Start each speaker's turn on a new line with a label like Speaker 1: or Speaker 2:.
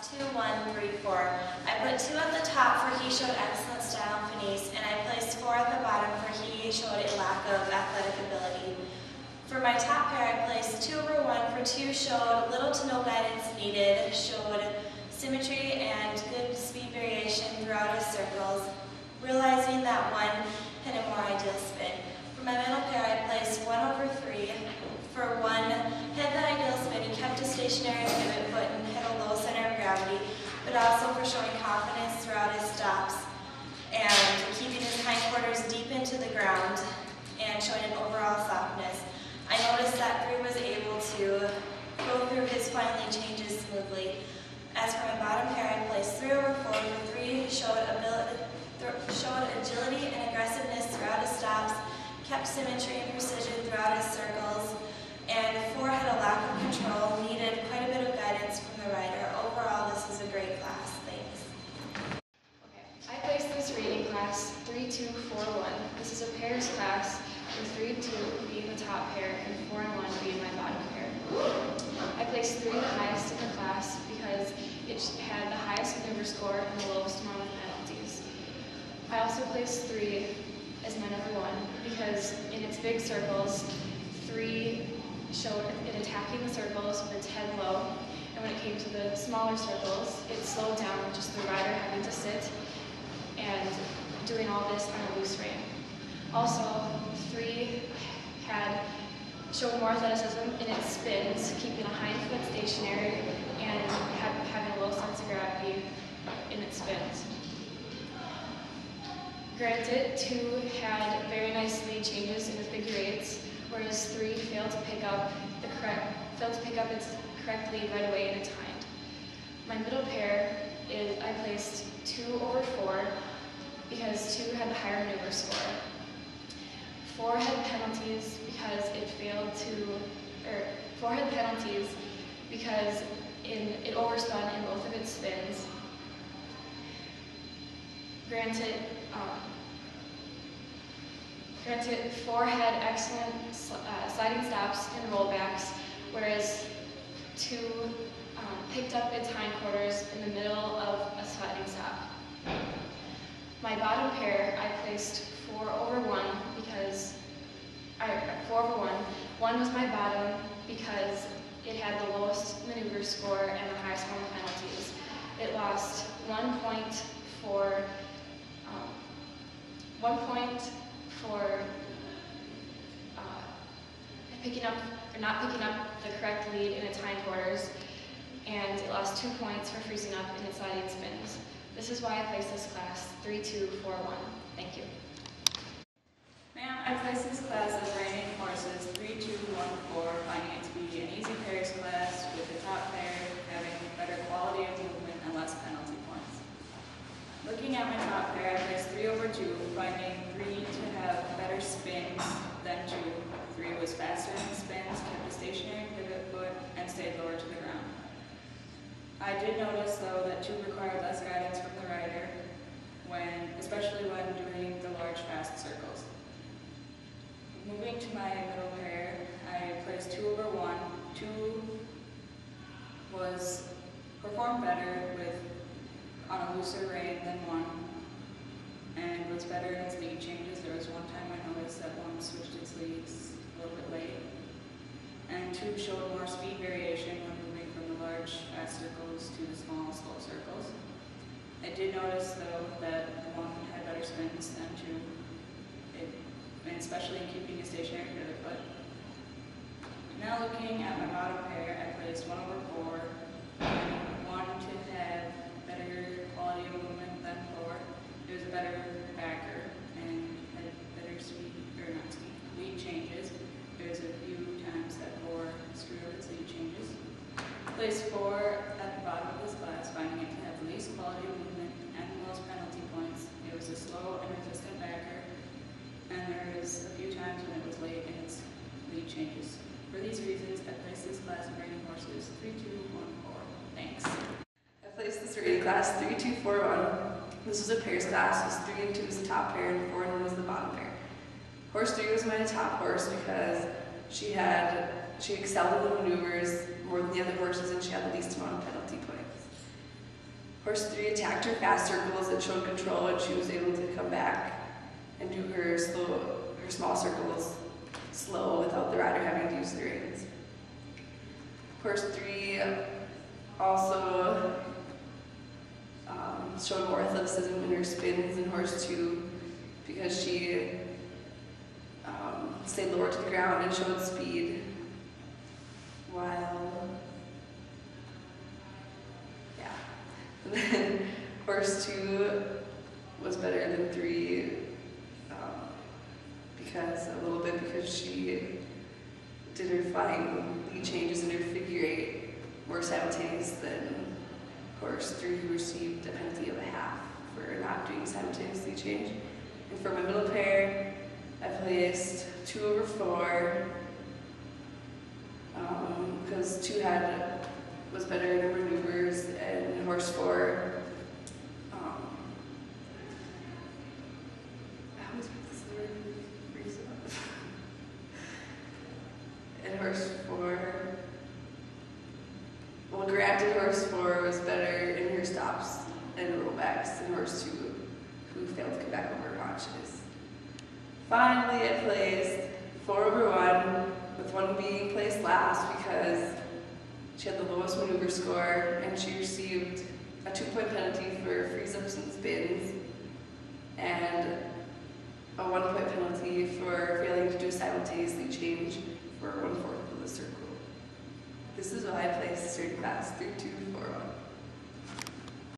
Speaker 1: class 2, 1, 3, 4. I put 2 at the top for he showed excellent style and finesse, and I placed 4 at the bottom for he showed a lack of athletic ability. For my top pair, I placed 2 over 1 for 2 showed little to no guidance needed, showed symmetry and good speed variation throughout his circles, realizing that 1 had a more ideal spin. For my middle pair, I placed 1 over 3 for 1 had the ideal spin. He kept a stationary pivot foot and had a low center of gravity, but also for showing confidence throughout his stops and keeping his hindquarters deep into the ground and showing an overall softness. I noticed that 3 was able to go through his final lead changes smoothly. As for my bottom pair, I placed 3 over 4 for 3 showed agility and aggressiveness throughout his stops, kept symmetry and precision throughout his circles, and 4 had a lack of control, needed quite a bit of guidance from the rider. Overall, this was a great class. Thanks.
Speaker 2: Okay, I placed this reading class 3, 2, 4, 1. This is a pairs class with 3 and 2 being the top pair and 4 and 1 being my bottom pair. I placed 3 the highest in the class because it had the highest maneuver score and the lowest amount of penalties. I also placed 3 as my number 1 because in its big circles, 3 showed it attacking the circles with its head low, and when it came to the smaller circles, it slowed down with just the rider having to sit and doing all this on a loose rein. Also, 3 showed more athleticism in its spins, keeping a hind foot stationary and having a low sense of gravity in its spins. Granted, 2 had very nice lead changes in its figure eights, whereas 3 failed to pick up its correct lead right away in its hind. My middle pair I placed 2 over 4 because 2 had the higher maneuver score. 4 had penalties because it overspun in both of its spins. Granted, 4 had excellent sliding stops and rollbacks, whereas 2 picked up its hindquarters in the middle of a sliding stop. My bottom pair, I placed 4 over 1 because 4 over 1. 1 was my bottom because it had the lowest maneuver score and the highest amount of penalties. It lost 1 point for not picking up the correct lead in its hindquarters, and it lost 2 points for freezing up in its sliding spins. This is why I placed this class 3, 2, 4, 1. Thank you.
Speaker 3: Ma'am, I placed this class of reining horses 3, 2, 1, 4, finding it to be an easy pairs class with the top pair having better quality of movement and less penalty points. Looking at my top pair, I placed 3 over 2, finding 3 to have better spins than 2. 3 was faster in spins, kept a stationary pivot foot, and stayed lower to the ground. I did notice, though, that 2 required less guidance from the rider, especially when doing the large, fast circles. Moving to my middle pair, I placed 2 over 1. 2 performed better on a looser rein than 1, and was better in its lead changes. There was one time I noticed that 1 switched its leads a little bit late, and 2 showed more speed variation when moving from the large, fast circles to the small, slow circles. I did notice, though, that 1 had better spins than 2, and especially in keeping a stationary pivot foot. Now looking at my bottom pair, I placed 1 over 4, 1 to have better quality of movement than 4. It was a better backer and had better lead changes. There was a few times that 4 screwed up its lead changes. Placed 4 at the bottom of this class, finding it to have the least quality of movement and the most penalty points. It was a slow and resistant backer, and there was a few times when it was late in its lead changes. For these reasons, I placed this class of reining horses 3, 2, 1, 4. Thanks.
Speaker 4: I placed this reading class 3, 2, 4, 1. This was a pairs class. 3 and 2 was the top pair, and 4 and 1 was the bottom pair. Horse 3 was my top horse because she excelled in the maneuvers more than the other horses, and she had the least amount of penalty points. Horse 3 attacked her fast circles that showed control, and she was able to come back and do her small circles slow without the rider having to use the reins. Horse 3 also showed more athleticism in her spins than Horse 2 because she stayed lower to the ground and showed speed, while and then Horse 2 was better than 3 because she did her flying lead changes and her figure 8 more simultaneous than Horse 3, who received a penalty of a half for not doing simultaneous lead change. And for my middle pair, I placed 2 over 4 because 2 was better in her maneuvers, and Horse 4 I always put this word freeze up. And Horse 4, well, granted, Horse 4 was better in her stops and rollbacks than Horse 2, who failed to come back over her haunches. Finally, I placed 4 over 1, with 1 being placed last because she had the lowest maneuver score, and she received a 2-point penalty for freeze-ups and spins, and a 1-point penalty for failing to do a simultaneous lead change for 1/4 of the circle. This is why I placed third class 3, 2, 4, 1.